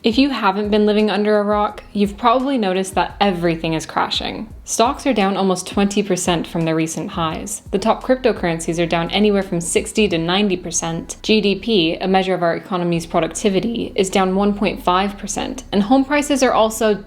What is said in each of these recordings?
If you haven't been living under a rock, you've probably noticed that everything is crashing. Stocks are down almost 20% from their recent highs. The top cryptocurrencies are down anywhere from 60 to 90%. GDP, a measure of our economy's productivity, is down 1.5%. And home prices are also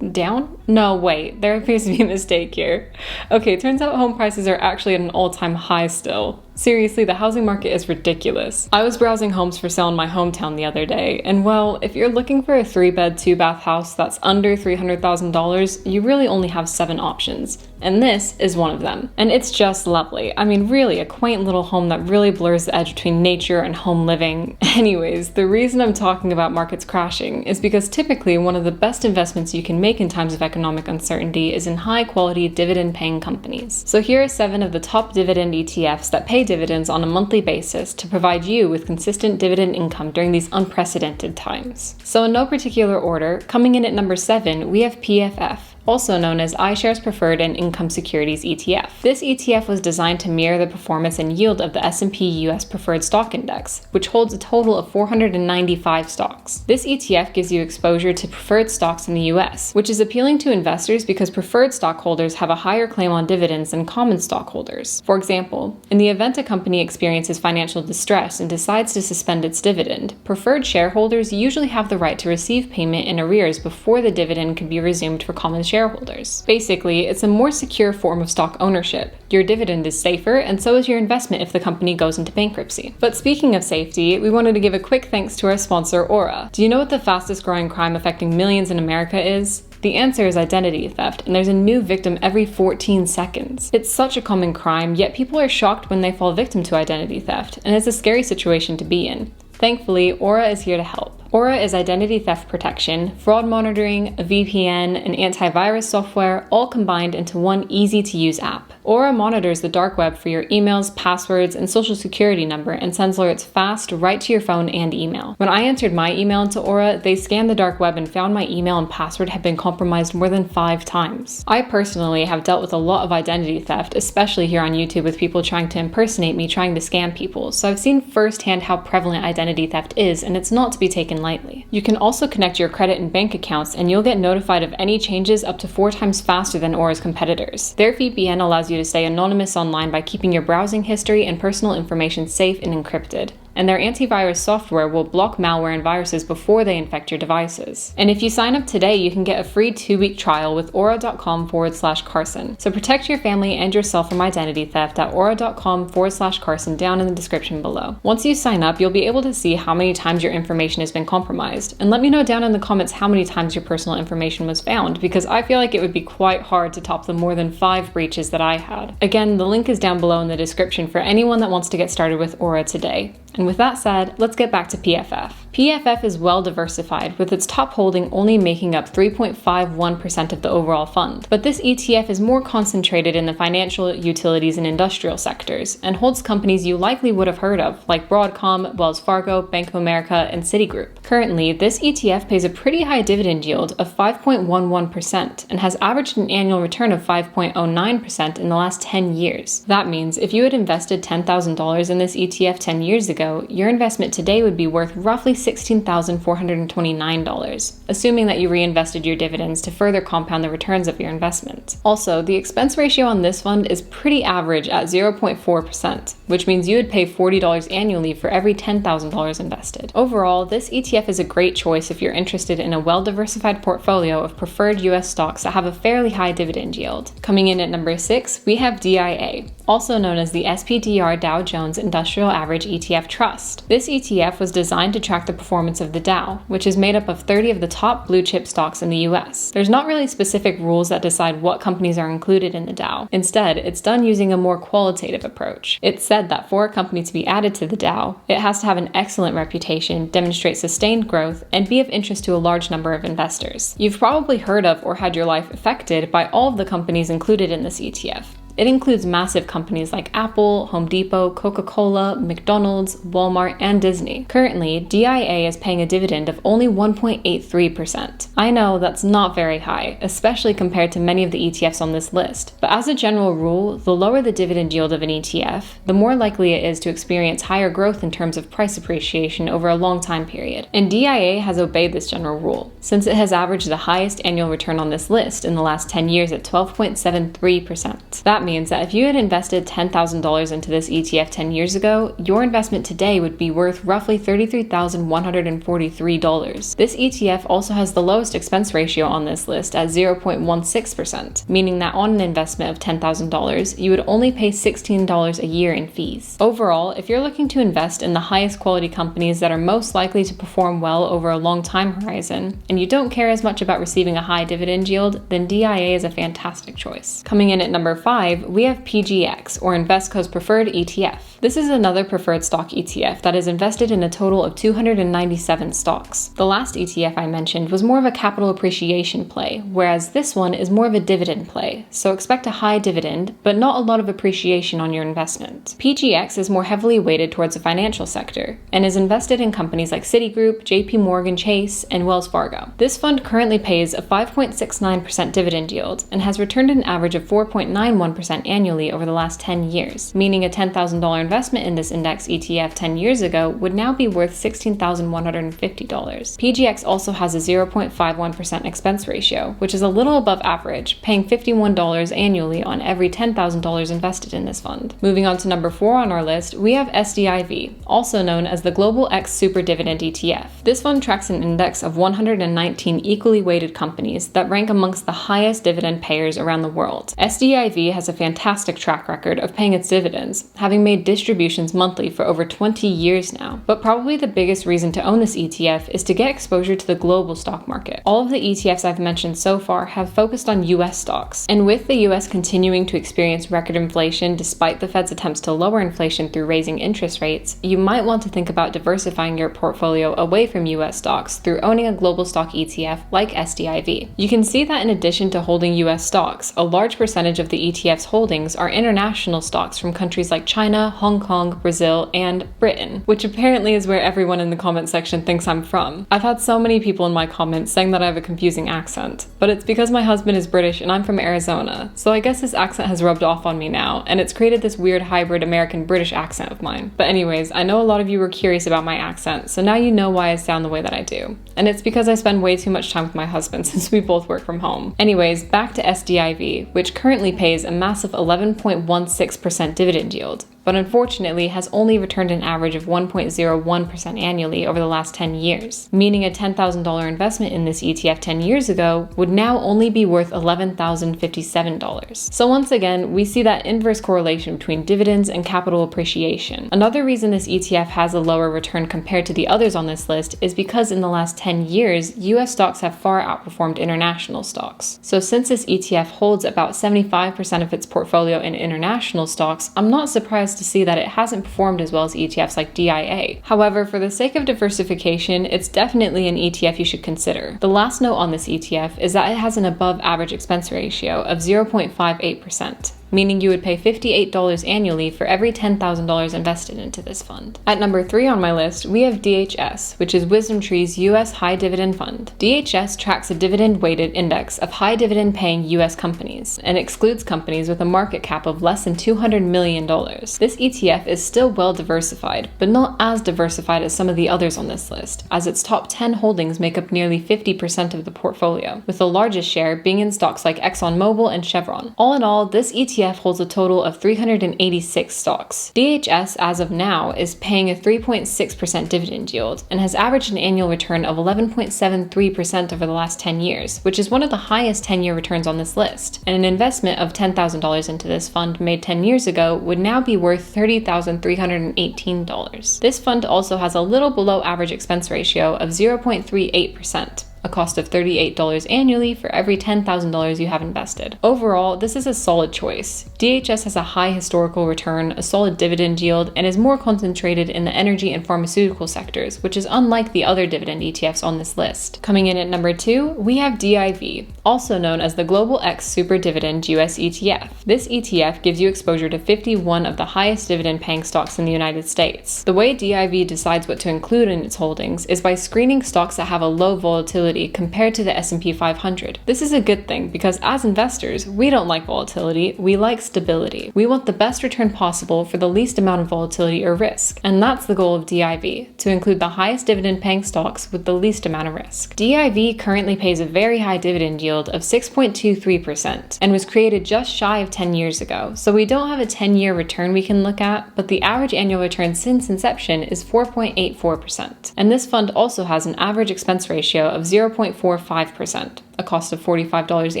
down? No, wait, there appears to be a mistake here. Okay, turns out home prices are actually at an all-time high still. Seriously, the housing market is ridiculous. I was browsing homes for sale in my hometown the other day, and well, if you're looking for a 3-bed, 2-bath house that's under $300,000, you really only have 7 options. And this is one of them. And it's just lovely. I mean, really, a quaint little home that really blurs the edge between nature and home living. Anyways, the reason I'm talking about markets crashing is because typically one of the best investments you can make in times of economic uncertainty is in high-quality dividend-paying companies. So here are 7 of the top dividend ETFs that pay dividends on a monthly basis to provide you with consistent dividend income during these unprecedented times. So in no particular order, coming in at number 7, we have PFF, also known as iShares Preferred and Income Securities ETF. This ETF was designed to mirror the performance and yield of the S&P U.S. Preferred Stock Index, which holds a total of 495 stocks. This ETF gives you exposure to preferred stocks in the U.S., which is appealing to investors because preferred stockholders have a higher claim on dividends than common stockholders. For example, in the event a company experiences financial distress and decides to suspend its dividend, preferred shareholders usually have the right to receive payment in arrears before the dividend can be resumed for common shareholders. Basically, it's a more secure form of stock ownership. Your dividend is safer, and so is your investment if the company goes into bankruptcy. But speaking of safety, we wanted to give a quick thanks to our sponsor, Aura. Do you know what the fastest growing crime affecting millions in America is? The answer is identity theft, and there's a new victim every 14 seconds. It's such a common crime, yet people are shocked when they fall victim to identity theft, and it's a scary situation to be in. Thankfully, Aura is here to help. Aura is identity theft protection, fraud monitoring, a VPN, and antivirus software, all combined into one easy-to-use app. Aura monitors the dark web for your emails, passwords, and social security number and sends alerts fast right to your phone and email. When I entered my email into Aura, they scanned the dark web and found my email and password had been compromised more than 5 times. I personally have dealt with a lot of identity theft, especially here on YouTube with people trying to impersonate me, trying to scam people, so I've seen firsthand how prevalent identity theft is, and it's not to be taken lightly. You can also connect your credit and bank accounts, and you'll get notified of any changes up to 4 times faster than Aura's competitors. Their VPN allows you to stay anonymous online by keeping your browsing history and personal information safe and encrypted. And their antivirus software will block malware and viruses before they infect your devices. And if you sign up today, you can get a free 2-week trial with aura.com/Carson. So protect your family and yourself from identity theft at aura.com/Carson down in the description below. Once you sign up, you'll be able to see how many times your information has been compromised. And let me know down in the comments how many times your personal information was found, because I feel like it would be quite hard to top the more than 5 breaches that I had. Again, the link is down below in the description for anyone that wants to get started with Aura today. And with that said, let's get back to PFF. PFF is well diversified, with its top holding only making up 3.51% of the overall fund. But this ETF is more concentrated in the financial, utilities, and industrial sectors, and holds companies you likely would have heard of, like Broadcom, Wells Fargo, Bank of America, and Citigroup. Currently, this ETF pays a pretty high dividend yield of 5.11% and has averaged an annual return of 5.09% in the last 10 years. That means if you had invested $10,000 in this ETF 10 years ago, your investment today would be worth roughly $16,429, assuming that you reinvested your dividends to further compound the returns of your investment. Also, the expense ratio on this fund is pretty average at 0.4%, which means you would pay $40 annually for every $10,000 invested. Overall, this ETF is a great choice if you're interested in a well-diversified portfolio of preferred U.S. stocks that have a fairly high dividend yield. Coming in at number 6, we have DIA, also known as the SPDR Dow Jones Industrial Average ETF Trust. This ETF was designed to track the performance of the Dow, which is made up of 30 of the top blue chip stocks in the US. There's not really specific rules that decide what companies are included in the Dow. Instead, it's done using a more qualitative approach. It's said that for a company to be added to the Dow, it has to have an excellent reputation, demonstrate sustained growth, and be of interest to a large number of investors. You've probably heard of or had your life affected by all of the companies included in this ETF. It includes massive companies like Apple, Home Depot, Coca-Cola, McDonald's, Walmart, and Disney. Currently, DIA is paying a dividend of only 1.83%. I know that's not very high, especially compared to many of the ETFs on this list, but as a general rule, the lower the dividend yield of an ETF, the more likely it is to experience higher growth in terms of price appreciation over a long time period. And DIA has obeyed this general rule, since it has averaged the highest annual return on this list in the last 10 years at 12.73%. That means that if you had invested $10,000 into this ETF 10 years ago, your investment today would be worth roughly $33,143. This ETF also has the lowest expense ratio on this list at 0.16%, meaning that on an investment of $10,000, you would only pay $16 a year in fees. Overall, if you're looking to invest in the highest quality companies that are most likely to perform well over a long time horizon, and you don't care as much about receiving a high dividend yield, then DIA is a fantastic choice. Coming in at number 5, we have PGX, or Invesco's Preferred ETF. This is another preferred stock ETF that is invested in a total of 297 stocks. The last ETF I mentioned was more of a capital appreciation play, whereas this one is more of a dividend play, so expect a high dividend, but not a lot of appreciation on your investment. PGX is more heavily weighted towards the financial sector, and is invested in companies like Citigroup, JP Morgan Chase, and Wells Fargo. This fund currently pays a 5.69% dividend yield, and has returned an average of 4.91% annually over the last 10 years, meaning a $10,000 investment in this index ETF 10 years ago would now be worth $16,150. PGX also has a 0.51% expense ratio, which is a little above average, paying $51 annually on every $10,000 invested in this fund. Moving on to number 4 on our list, we have SDIV, also known as the Global X SuperDividend ETF. This fund tracks an index of 119 equally weighted companies that rank amongst the highest dividend payers around the world. SDIV has a fantastic track record of paying its dividends, having made distributions monthly for over 20 years now. But probably the biggest reason to own this ETF is to get exposure to the global stock market. All of the ETFs I've mentioned so far have focused on US stocks, and with the US continuing to experience record inflation despite the Fed's attempts to lower inflation through raising interest rates, you might want to think about diversifying your portfolio away from US stocks through owning a global stock ETF like SDIV. You can see that in addition to holding US stocks, a large percentage of the ETF's holdings are international stocks from countries like China, Hong Kong, Brazil, and Britain, which apparently is where everyone in the comment section thinks I'm from. I've had so many people in my comments saying that I have a confusing accent, but it's because my husband is British and I'm from Arizona, so I guess this accent has rubbed off on me now, and it's created this weird hybrid American-British accent of mine. But anyways, I know a lot of you were curious about my accent, so now you know why I sound the way that I do. And it's because I spend way too much time with my husband since we both work from home. Anyways, back to SDIV, which currently pays a massive 11.16% dividend yield, but unfortunately has only returned an average of 1.01% annually over the last 10 years, meaning a $10,000 investment in this ETF 10 years ago would now only be worth $11,057. So once again, we see that inverse correlation between dividends and capital appreciation. Another reason this ETF has a lower return compared to the others on this list is because in the last 10 years, US stocks have far outperformed international stocks. So since this ETF holds about 75% of its portfolio in international stocks, I'm not surprised to see that it hasn't performed as well as ETFs like DIA. However, for the sake of diversification, it's definitely an ETF you should consider. The last note on this ETF is that it has an above average expense ratio of 0.58%. Meaning you would pay $58 annually for every $10,000 invested into this fund. At number 3 on my list, we have DHS, which is WisdomTree's US High Dividend Fund. DHS tracks a dividend-weighted index of high dividend-paying US companies, and excludes companies with a market cap of less than $200 million. This ETF is still well diversified, but not as diversified as some of the others on this list, as its top 10 holdings make up nearly 50% of the portfolio, with the largest share being in stocks like ExxonMobil and Chevron. All in all, this ETF holds a total of 386 stocks. DHS, as of now, is paying a 3.6% dividend yield and has averaged an annual return of 11.73% over the last 10 years, which is one of the highest 10-year returns on this list. And an investment of $10,000 into this fund made 10 years ago would now be worth $30,318. This fund also has a little below average expense ratio of 0.38%. a cost of $38 annually for every $10,000 you have invested. Overall, this is a solid choice. DHS has a high historical return, a solid dividend yield, and is more concentrated in the energy and pharmaceutical sectors, which is unlike the other dividend ETFs on this list. Coming in at number 2, we have DIV, also known as the Global X SuperDividend U.S. ETF. This ETF gives you exposure to 51 of the highest dividend-paying stocks in the United States. The way DIV decides what to include in its holdings is by screening stocks that have a low volatility compared to the S&P 500. This is a good thing because as investors, we don't like volatility, we like stability. We want the best return possible for the least amount of volatility or risk, and that's the goal of DIV, to include the highest dividend-paying stocks with the least amount of risk. DIV currently pays a very high dividend yield of 6.23% and was created just shy of 10 years ago, so we don't have a 10-year return we can look at, but the average annual return since inception is 4.84%. And this fund also has an average expense ratio of 0.45%, a cost of $45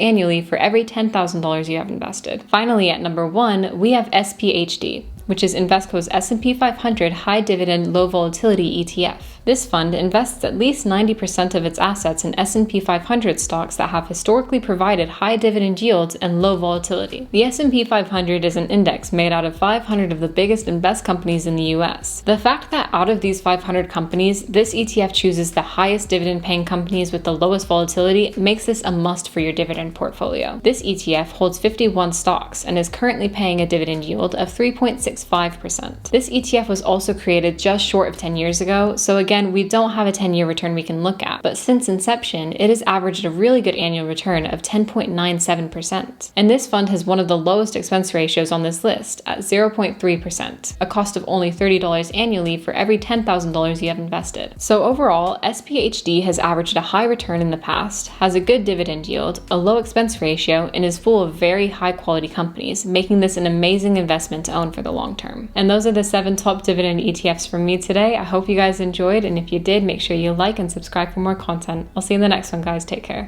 annually for every $10,000 you have invested. Finally, at number 1, we have SPHD, which is Invesco's S&P 500 High Dividend Low Volatility ETF. This fund invests at least 90% of its assets in S&P 500 stocks that have historically provided high dividend yields and low volatility. The S&P 500 is an index made out of 500 of the biggest and best companies in the U.S. The fact that out of these 500 companies, this ETF chooses the highest dividend-paying companies with the lowest volatility makes this a must for your dividend portfolio. This ETF holds 51 stocks and is currently paying a dividend yield of 3.65%. This ETF was also created just short of 10 years ago, so again, we don't have a 10-year return we can look at, but since inception, it has averaged a really good annual return of 10.97%. And this fund has one of the lowest expense ratios on this list at 0.3%, a cost of only $30 annually for every $10,000 you have invested. So overall, SPHD has averaged a high return in the past, has a good dividend yield, a low expense ratio, and is full of very high-quality companies, making this an amazing investment to own for the long term. And those are the 7 top dividend ETFs from me today. I hope you guys enjoyed, and if you did, make sure you like and subscribe for more content. I'll see you in the next one, guys. Take care.